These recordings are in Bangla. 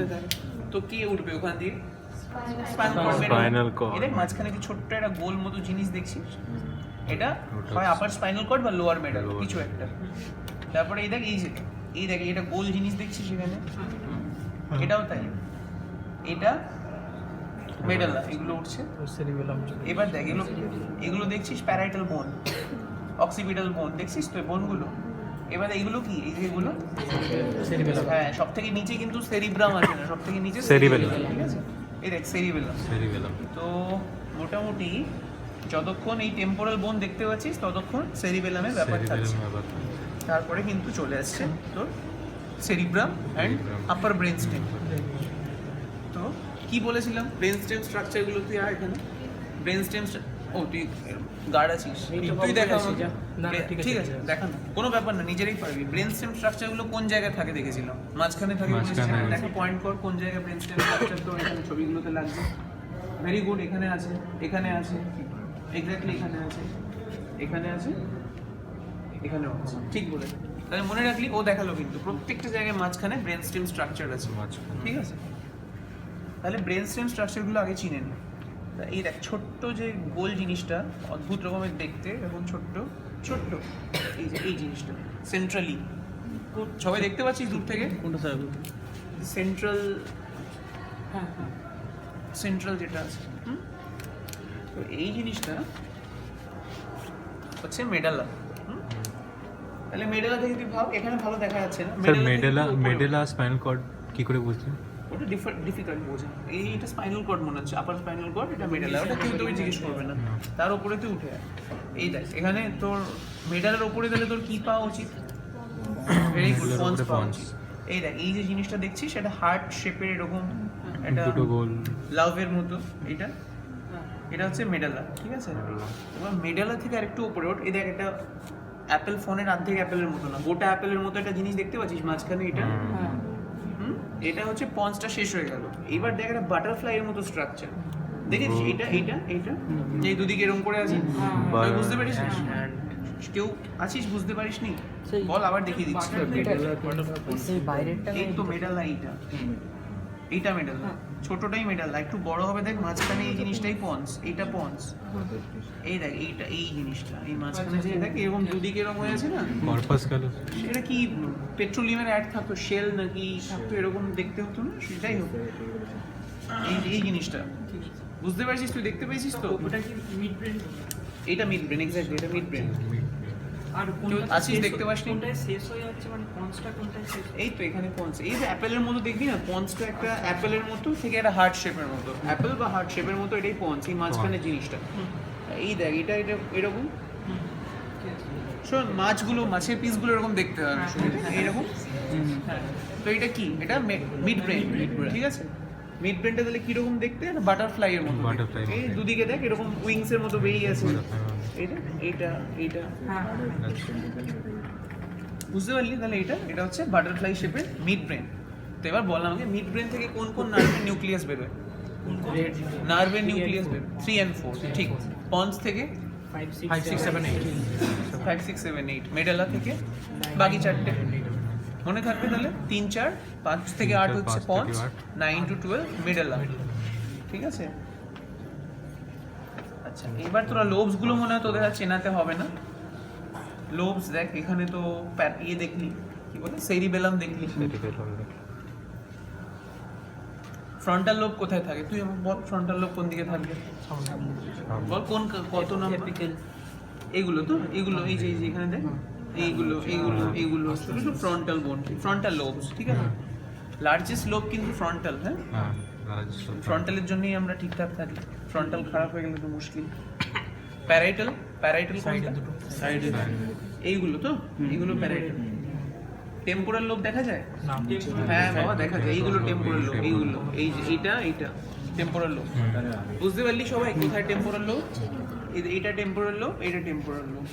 কোথায় থাকে, তো কে উঠবে ওখান দিয়ে? Spinal cord. এর মাঝখানে কি ছোট্ট একটা গোল মতো জিনিস দেখছিস, এটা হয় আপার স্পাইনাল কর্ড বা লোয়ার মেডাল কিছু একটা। তারপরে এই দেখ এটা গোল জিনিস দেখছিস এখানে, এটাও তাই, এটা মেডালা, এগুলো উঠছে। এবার দেখ এগুলো দেখছিস প্যারাইটাল বোন, অক্সিপিটাল বোন, দেখছিস তো বোনগুলো। এবার এগুলো কি, এই যেগুলো হ্যাঁ সব থেকে নিচে কিন্তু সেরিব্রাম আছে না, সব থেকে নিচে সেরিবেলাম। ঠিক আছে, এই দেখ সেরিবেলাম। তো মোটামুটি যতক্ষণ এই টেম্পোরাল বোন দেখতে পাচ্ছিস ততক্ষণ সেরিবেলামের ব্যাপার থাকছে। তারপরে কিন্তু চলে আসছে তোর cerebrum and upper brain stem. তো কি বলেছিলাম, ব্রেন স্টেম স্ট্রাকচারগুলো তুই আর এখানে ব্রেন স্টেম, ও তুই গার্ড আছিস, তুই দেখা ঠিক আছে দেখা না, কোনো ব্যাপার না, নিজেরাই পারবি। ব্রেন স্টেম স্ট্রাকচারগুলো কোন জায়গায় থাকে দেখেছিলাম, মাঝখানে থাকে। দেখা পয়েন্ট কর কোন জায়গায় ব্রেন স্টেম স্ট্রাকচার, তো এখানে ছবিগুলোতে লাগছে। ভেরি গুড, এখানে আছে, এখানে আছে, এক্স্যাক্টলি এখানে আছে, এখানে আছে, এখানেও আছে, ঠিক বলে। তাহলে মনে রাখলি, ও দেখালো কিন্তু প্রত্যেকটা জায়গায় মাঝখানে ব্রেন স্টেম স্ট্রাকচার আছে, ঠিক আছে। তাহলে ব্রেন স্টেম স্ট্রাকচারগুলো আগে চিনে নি। এই দেখ ছোট্ট যে গোল জিনিসটা, অদ্ভুত রকমের দেখতে, এবং ছোট্ট ছোট্ট এই যে এই জিনিসটা সেন্ট্রালি, সবাই দেখতে পাচ্ছিস দূর থেকে কোনটা স্যার? সেন্ট্রাল, হ্যাঁ হ্যাঁ সেন্ট্রাল যেটা আছে। তো এই জিনিসটা হচ্ছে মেডালা। তাহলে মেডালা থেকে তুই ভাব, এখানে ভালো দেখা যাচ্ছে না স্যার। মেডেলা স্পাইনাল কর্ড কি করে বুঝলি? ওটা ডিফিকাল্ট বোঝা। এইটা স্পাইনাল কর্ড মনে হচ্ছে, আপার স্পাইনাল কর্ড, এটা মেডালা, ওটা কেউ তোকে জিজ্ঞেস করবে না। তার উপরে তুই উঠে আয়, এই দেখ এখানে তোর মেডালের উপরে দিলে তোর কি পাওয়া উচিত? ভেরি গুড, পন্স পাওয়া উচিত। এই দেখ এই যে জিনিসটা দেখছিস, সেটা হার্ট শেপের এরকম একটা লাভের মতো, এটা হচ্ছে মেডালা, ঠিক আছে। এবার মেডালা থেকে আরেকটু উপরে ওঠ, এই দেখ একটা অ্যাপেল ফোনের অর্ধেক অ্যাপেলের মতো না, গোটা অ্যাপেলের মতো একটা জিনিস দেখতে পাচ্ছিস মাঝখানে, এটা এটা হচ্ছে পন্সটা শেষ হয়ে গেল। এবার দেখ একটা বাটারফ্লাই এর মতো স্ট্রাকচার দেখেছিস, এইটা এই দুদিকে এরকম করে আছে, বুঝতে পারিস? কেউ আছিস বুঝতে পারিস নি? বল, আবার দেখিয়ে দিচ্ছি। এই তো মেডালা, এইটা মেডালা, ছোটটাই মেডালা, একটু বড় হবে দেখ মাঝখানে এই জিনিসটাই পন্স, এইটা পন্স। এই দেখ এই জিনিসটা, এই মাঝখানে যে দেখ এরকম দুদিকে এরকম হয়ে আছে না, কর্পাস ক্যালোস। সেটা কি পেট্রোলিয়ামের অ্যাড থাকতো, শেল নাকি থাকতো, এরকম দেখতে হতো না, সেটাই হতো। এই জিনিসটা বুঝতে পারছিস, তুই দেখতে পেয়েছিস তো? ওটা কি মিড ব্রেন? এটা মিড ব্রেন, এক্স্যাক্টলি এটা মিড ব্রেন। আর আছিস দেখতে পাসনি? কোনটায় শেষ হয়ে যাচ্ছে, মানে পন্সটা কোনটায় শেষ? এই তো এখানে পন্স, এই যে অ্যাপেলের মতো দেখবি না, পন্সটা একটা অ্যাপেলের মতো থেকে একটা হার্ট শেপের মতো, অ্যাপেল বা হার্ট শেপের মতো, এটাই পন্স, এই মাঝখানে জিনিসটা। এই দেখ এটা এরকম, শোন মাছের পিসগুলো এরকম দেখতে হয় এইরকম। হ্যাঁ, তো এটা কি, এটা মিড ব্রেন, ঠিক আছে। মিড ব্রেনটা তাহলে কিরকম দেখতে, বাটারফ্লাই এর মতো, এই দুদিকে দেখ এরকম উইংস এর মতো বেরিয়ে আছে, এইটা বুঝতে পারলি? তাহলে এটা হচ্ছে বাটারফ্লাই শেপের মিড ব্রেন। তো এবার বল আমাকে, মিড ব্রেন থেকে কোন কোন নার্ভের নিউক্লিয়াস বেরোয়? নার্ভের নিউক্লিয়াস বেরোয় 3 and 4, ঠিক। পন্স থেকে 5, 6, 7, 8। 5, 6, 7, 8। মেডালা থেকে বাকি চারটে মনে থাকবে তাহলে, 3, 4, 5 থেকে 8 হচ্ছে পন্স, 9 to 12 মেডালা, ঠিক আছে। আচ্ছা, এবার তোরা লোবস গুলো মনে হয় তোদের আর চেনাতে হবে না। লোবস দেখ এখানে তো দেখলি, কি বলে, সেরিবেলাম দেখলি। ফ্রন্টাল লোব কোথায় থাকে? তুই আমাকে বল, ফ্রন্টাল লোব কোন দিকে থাকবে? বল কত নাম্বার? এগুলো তো, এগুলো এই যে এখানে দেখ, এইগুলো ফ্রন্টাল বোন, ফ্রন্টাল লোবস, ঠিক আছে। লার্জেস্ট লোব কিন্তু ফ্রন্টাল, হ্যাঁ ফ্রন্টালের জন্যই আমরা ঠিকঠাক থাকি, ফ্রন্টাল খারাপ হয়ে গেলে তো মুশকিল। প্যারাইটাল কোনটা? এইগুলো তো, এইগুলো প্যারাইটাল। টেম্পোরাল লোব দেখা যায়? হ্যাঁ বাবা দেখা যায়, এইগুলো টেম্পোরাল লোব, এইগুলো এই যে এইটা টেম্পোরাল লোব। বুঝতে পারলি সবাই কোথায় টেম্পোরাল লোব? এইটা টেম্পোরাল লোব, এইটা টেম্পোরাল লোব।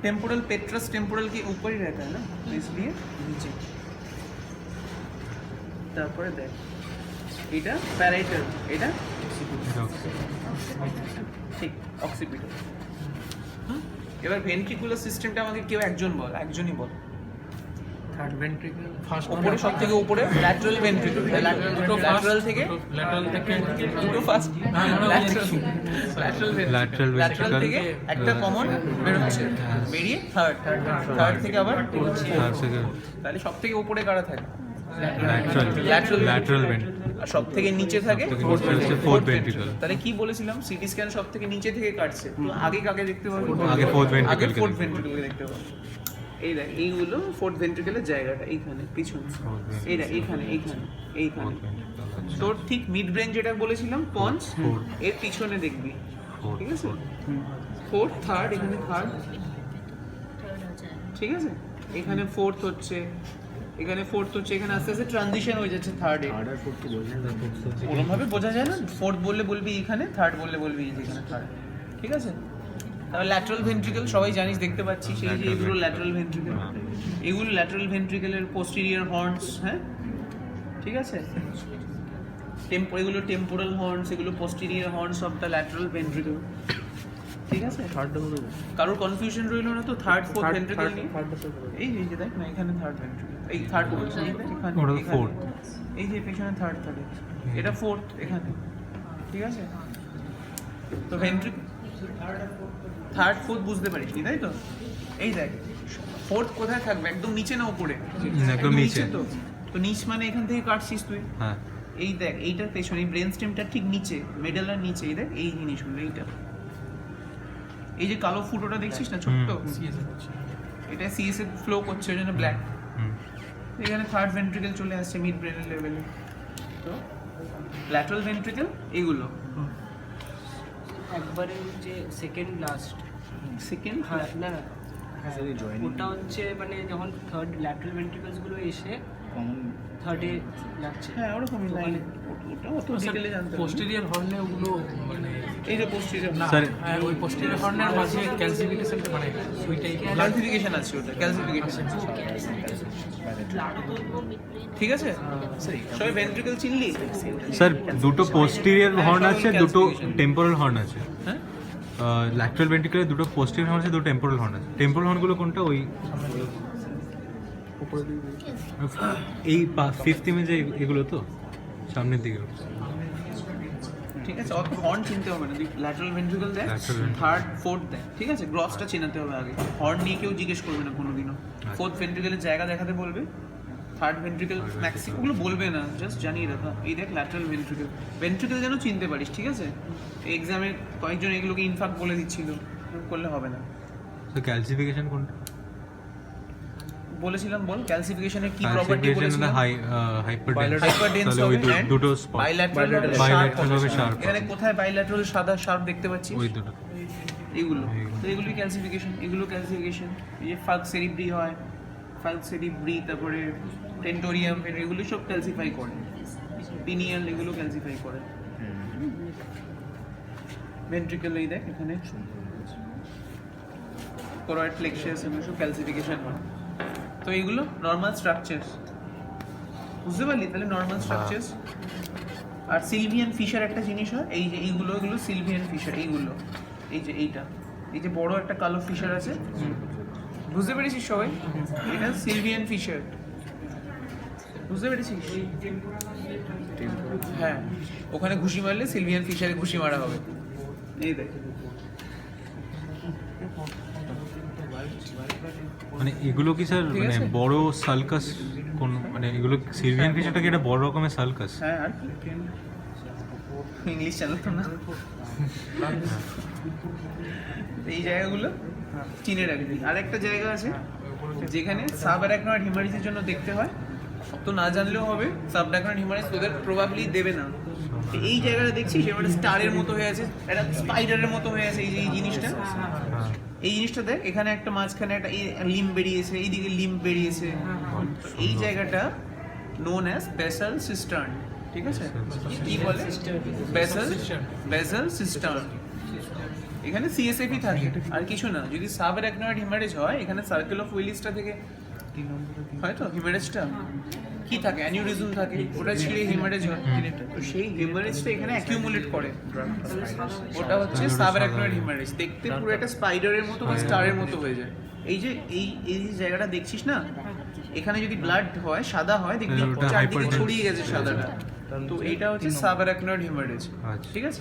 टेम्पोरल पेट्रस टेम्पोरल के ऊपर ही रहता है ना, तो इसलिए नीचे। তারপরে দেখ এটা প্যারাইটাল, এটা ঠিক অক্সিপিটাল। এবার ভেন্ট্রিকুলার সিস্টেমটা আমাকে কেউ একজনই বল। থার্ড ভেন্ট্রিকল ফার্স্ট উপরে সব থেকে উপরে ল্যাটারাল ভেন্ট্রিকল, ল্যাটারাল থেকে ল্যাটারাল থেকে দুটো ফার্স্ট Lateral ল্যাটারাল ventricle, থেকে একটা কমন বেরোচ্ছে, বেরিয়ে থার্ড থেকে আবার তার থেকে তাহলে সব থেকে উপরে কারা থাকে? ল্যাটারাল ভেন্ট, আর সব থেকে নিচে থাকে সবথেকে নিচে হচ্ছে fourth ventricle। তাহলে কি বলেছিলাম, সিটি স্ক্যান সব থেকে নিচে থেকে কাটছে, তো আগে কাকে দেখতে পাবো? আগে fourth ventricle আগে কে ফোর্থ দেখতে ভেন্ট্রিকলকে দেখতে পাবো। এই দেখ, এইগুলো ফোর্থ ভেন্ট্রিকলের জায়গাটা, এইখানে পিছনে, এই দেখ এইখানে এইখানে এইখানে। তোর ঠিক মিড ব্রেন যেটা বলেছিলাম পঞ্চ, এর পিছনে দেখবি, ঠিক আছে? ফোর্থ, থার্ড, এখানে থার্ড, ঠিক আছে? এখানে ফোর্থ হচ্ছে, এখানে ফোর্থ হচ্ছে, এখানে আস্তে আস্তে ট্রানজিশন হয়ে যাচ্ছে থার্ডে। ওরকম ভাবে বোঝা যায় না, ফোর্থ বললে বলবি এখানে, থার্ড বললে বলবি এই যে এখানে থার্ড, ঠিক আছে? তাহলে ল্যাটারাল ভেন্ট্রিকল সবাই জানিস, দেখতে পাচ্ছি সেই যে এগুলো ল্যাটারাল ভেন্ট্রিকল, এগুলো ল্যাটারাল ভেন্ট্রিকলের পোস্টেরিয়র হর্নস, হ্যাঁ ঠিক আছে? এগুলো টেম্পোরাল হর্নস, এগুলো posterior horns of the lateral ventricle, ঠিক আছে? কারোর কনফিউশন রইলো না তো থার্ড ফোর্থ ভেন্ট্রিকল নিয়ে? এই যে দেখ না, এখানে থার্ড ভেন্ট্রিকল, এই থার্ড বলছি, এখানে ওটা এখানে। fourth। এই যে পেছনে থার্ড থাকে, এটা ফোর্থ এখানে, ঠিক আছে? তো ভেন্ট্রিকল থার্ড ফোর্থ বুঝতে পারিস নি, তাই তো? এই দেখ, ফোর্থ কোথায় থাকবে, একদম নিচে না উপরে? একদম নিচে। তো তো নিচ মানে এখান থেকে কাটছিস তুই, হ্যাঁ এই দেখ এইটার পেছনে ব্রেন স্টেমটা ঠিক নিচে, মেডালার নিচে, এই দেখ এই জিনিসগুলো, এইটা এই যে কালো ফুটোটা দেখছিস না ছোট্ট, এটা সিএস এ ফ্লো করছে, ওই জন্য ব্ল্যাক। এখানে থার্ড ভেন্ট্রিকল চলে আসছে মিড ব্রেনের লেভেলে। তো ল্যাটারাল ভেন্ট্রিকল এগুলো একবারে যে সেকেন্ড লাস্ট সেকেন্ড, হ্যাঁ না না হ্যাঁ, ওটা হচ্ছে মানে যখন থার্ড ল্যাটারাল ভেন্ট্রিকলস গুলো এসে থার্ডে যাচ্ছে। হ্যাঁ ওরকমই লাইন, ওটা অত ডিটেইলে জানতে হবে না। পোস্টেরিয়র হর্নে ওগুলো মানে এই যে পোস্টেরিয়র না স্যার হ্যাঁ, ওই পোস্টেরিয়র হর্নের মাঝে ক্যালসিফিকেশন মানে ওইটাই ক্যালসিফিকেশন আছে, ওটা ক্যালসিফিকেশন, ঠিক আছে? সবাই ভেন্ট্রিকল চিনলি? স্যার দুটো পোস্টেরিয়র হর্ন আছে, দুটো টেম্পোরাল হর্ন আছে। হ্যাঁ ল্যাটারাল ভেন্ট্রিকলে দুটো পোস্টেরিয়র হর্ন আছে, দুটো টেম্পোরাল হর্ন আছে। টেম্পোরাল হর্নগুলো কোনটা? ওই এই ফিফথ ইমেজে এগুলো তো সামনের দিকে। ঠিক আছে, অত হর্ন চিনতে হবে না, ল্যাটারাল ভেন্ট্রিকল দেখ, Lateral ventricle। থার্ড ফোর্থ দেখ, ঠিক আছে? গ্রসটা চেনাতে হবে আগে, হর্ন নিয়ে কেউ জিজ্ঞেস করবে না কোনোদিনও। ফোর্থ ভেন্ট্রিকলের জায়গা দেখাতে বলবে, থার্ড ভেন্ট্রিকল ম্যাক্সিমাম ওগুলো বলবে না, জাস্ট জানিয়ে রাখা। এই দেখ ল্যাটারাল ভেন্ট্রিকল, ভেন্ট্রিকল যেন চিনতে পারিস, ঠিক আছে? এক্সামে কয়েকজন এগুলোকে ইনফ্যাক্ট বলে দিচ্ছিল, করলে হবে না। তো ক্যালসিফিকেশন কোনটা? বলেছিলাম, বল ক্যালসিফিকেশনের কি প্রপার্টি ক্যালসিফিকেশন বলেছিলাম? হাইপারডেন্স। হাইপারডেন্স তাহলে ওই হবে, দুটো স্পট বাইল্যাটারাল Bilateral হবে sharp। এখানে কোথায় বাইল্যাটারাল সাদা শার্প দেখতে পাচ্ছিস? ওই দুটো। এগুলো তো এগুলি ক্যালসিফিকেশন, এগুলো ক্যালসিফিকেশন। এই যে ফাল্ক সেরিব্রি হয়, ফাল্ক সেরিব্রি, তারপরে টেন্টোরিয়াম, এগুলো সব ক্যালসিফাই করে। পিনিয়াল এগুলো ক্যালসিফাই করে। ভেন্ট্রিকল এই দেখ এখানে, কোরয়েড প্লেক্সাস, এগুলো সব ক্যালসিফিকেশন হয়। তো এগুলো নর্মাল স্ট্রাকচারস, বুঝতে পারলি? তাহলে নর্মাল স্ট্রাকচারস। আর সিলভিয়ান ফিশার একটা জিনিস হয়, এই যে এইগুলো, এগুলো সিলভিয়ান ফিশার, এইগুলো এই যে এইটা, এই যে বড় একটা কালো ফিশার আছে, বুঝতে পেরেছিস সবাই? এটা সিলভিয়ান ফিশার, বুঝতে পেরেছিস? হ্যাঁ, ওখানে ঘুষি মারলে সিলভিয়ান ফিশারে ঘুষি মারা হবে। এই দেখ, মানে এগুলো কি স্যার ঠিক মানে আছে। বড় সালকাস কোন, মানে এগুলো সিলভিয়ান ফিশারটা কি একটা বড় রকমের সালকাস? হ্যাঁ আর ইংলিশ চ্যানেল তো না, এই জায়গাগুলো চিনে রাখবি। আর একটা জায়গা আছে যেখানে সাবঅ্যারাকনয়েড হিমারিসের জন্য দেখতে হয়, তো না জানলেও হবে, সাবঅ্যারাকনয়েড হিমারিস তোদের প্রবাবলি দেবে না। এই জায়গাটা দেখছিস, এবারে স্টারের মতো হয়ে আছে, এটা স্পাইডারের মতো হয়ে আছে, এই যে এই জিনিসটা, এই জিনিসটা দেখ, এখানে একটা মাঝখানে একটা লিম্ব বেরিয়েছে, এইদিকে লিম্ব বেরিয়েছে, এই জায়গাটা নোন অ্যাজ বেসাল সিস্টার্ন, ঠিক আছে? কি বলে? Basal cistern. এখানে সিএসএফই থাকে, আর কিছু না। যদি সাবঅ্যারাকনয়েড হিমারেজ হয়, এখানে সার্কেল অফ উইলিসটা থেকে হয়তো হিমারেজটা কি থাকে, অ্যানিউরিজম থাকে, ওটা ছিঁড়ে হিমারেজ হয়। তো সেই হিমারেজটা এখানে অ্যাকিউমুলেট করে, ওটা হচ্ছে সাবঅ্যারাকনয়েড হিমারেজ। দেখতে পুরো একটা স্পাইডারের মতো বা স্টারের মতো হয়ে যায়। এই যে এই এই জায়গাটা দেখছিস না, এখানে যদি ব্লাড হয় সাদা হয় দেখবি তাহলে ওটা চারদিকে hypertension। ছড়িয়ে গেছে সাদাটা, তো এইটা হচ্ছে সাবআরাকনয়েড হেমারেজ। আচ্ছা। ঠিক আছে,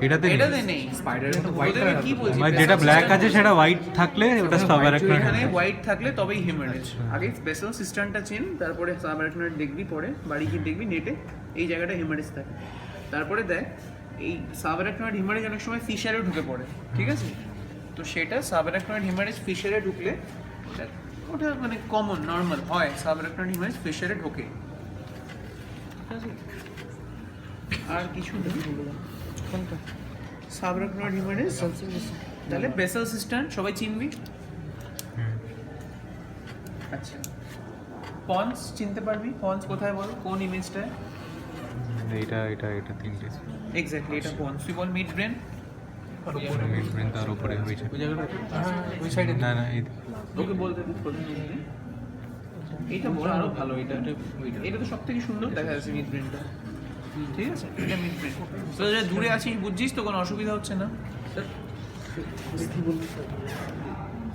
এটাতে এটাতে নেই। স্পাইডারের মতো হোয়াইট ওদের কি বলছি, মানে যেটা ব্ল্যাক আছে সেটা হোয়াইট থাকলে ওটা সাবআরাকনয়েড এখানে হোয়াইট থাকলে তবেই হেমারেজ। আগে বেসাল সিস্টেমটা চেন, তারপরে সাবআরাকনয়েড দেখবি, পরে বাড়ি গিয়ে দেখবি নেটে এই জায়গাটা হেমারেজ থাকে। তারপরে দেখ এই সাবআরাকনয়েড হেমারেজ অনেক সময় ফিশারে ঢুকে পড়ে, ঠিক আছে, তো সেটা সাবআরাকনয়েড হেমারেজ ফিশারে ঢুকলে ওটা মানে কমন নর্মাল হয়, সাবআরাকনয়েড হেমারেজ ফিশারে ঢোকে। ঠিক আছে, আর কিছু নেই। সাবআরাকনয়েড হেমারেজ, তাহলে বেসাল সিস্টেম সবাই চিনবি। আচ্ছা, পন্স চিনতে পারবি? পন্স কোথায় বল, কোন ইমেজটায়? এটা তিনটে এক্স্যাক্টলি, এটা পন্স। তুই বল মিড ব্রেন। মিড ব্রেন তার উপরে হয়েছে ওই সাইডে না না এই ওকে বলতে এইটা বল আরো ভালো। এটা তো সব থেকে সুন্দর দেখা যাচ্ছে মিড ব্রেনটা। ঠিক আছে, এটা মিড ব্রেন। তো যারা দূরে আছিস বুঝছিস তো, কোনো অসুবিধা হচ্ছে না।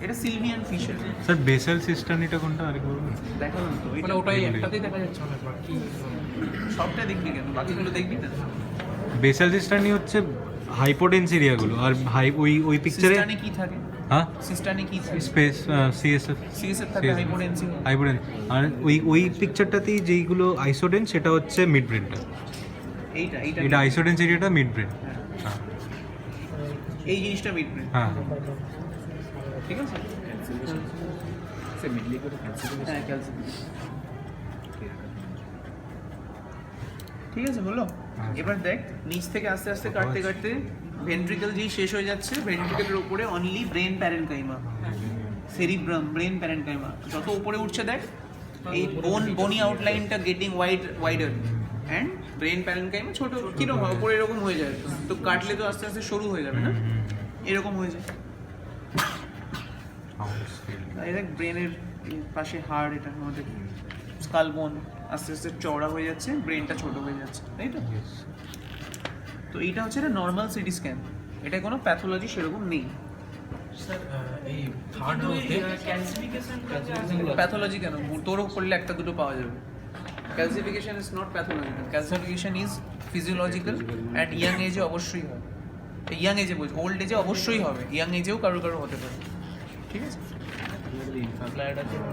এটা Sylvian fisher. Sir basal system এটা কোনটা আরেকবার বলুন? দেখালাম তো, মানে এটা ওটাই একটাতেই দেখা যাচ্ছে অনেক কি সবটা দেখবি কেন, বাকিগুলো দেখবি না? বেসাল সিস্টেমই হচ্ছে হাইপোটেন্স এরিয়াগুলো, আর ওই পিকচারে সিস্টানে কি থাকে? হ্যাঁ সিস্টানে কি থাকে? স্পেস সিএসএফ সিএসএফ থাকে, হাইপোটেন্সি। হাইপোটেন্স। আর ওই পিকচারটাতেই যেইগুলো আইসোডেন্স সেটা হচ্ছে মিড ব্রেনটা। এইটা এইটা এটা আইসোডেন্স এরিয়াটা মিড ব্রেন। হ্যাঁ এই জিনিসটা মিড ব্রেন। হ্যাঁ ঠিক আছে, সে মিডলি করে ক্যান্সেল হ্যাঁ ক্যালসিয়াম। ঠিক আছে হলো। এবার দেখ নিচ থেকে আস্তে আস্তে কাটতে কাটতে ভেন্ট্রিকল যেই শেষ হয়ে যাচ্ছে, ভেন্ট্রিকলের উপরে only brain parenchyma, cerebrum, brain parenchyma. যত উপরে উঠছে দেখ এই বনি আউটলাইনটা getting wider and brain parenchyma ছোট কিরকম হয় উপরে এরকম হয়ে যায়, তো কাটলে তো আস্তে আস্তে সরু হয়ে যাবে না, এরকম হয়ে যায়। এই দেখ ব্রেনের পাশে হাড়, এটা আমাদের স্কাল বোন আস্তে আস্তে চওড়া হয়ে যাচ্ছে, ব্রেনটা ছোট হয়ে যাচ্ছে, তাই তো? তো এইটা হচ্ছে একটা নর্মাল সিটি স্ক্যান, এটা কোনো প্যাথোলজি সেরকম নেই। স্যার এই থার্ড রোতে প্যাথোলজি কেন, তোরও করলে একটা দুটো পাওয়া যাবে। Calcification is not pathological, calcification is physiological at young এজে অবশ্যই হয়। ইয়াং এজে বলছি, ওল্ড এজে অবশ্যই হবে, ইয়াং এজেও কারো কারো হতে পারে। ঠিক আছে।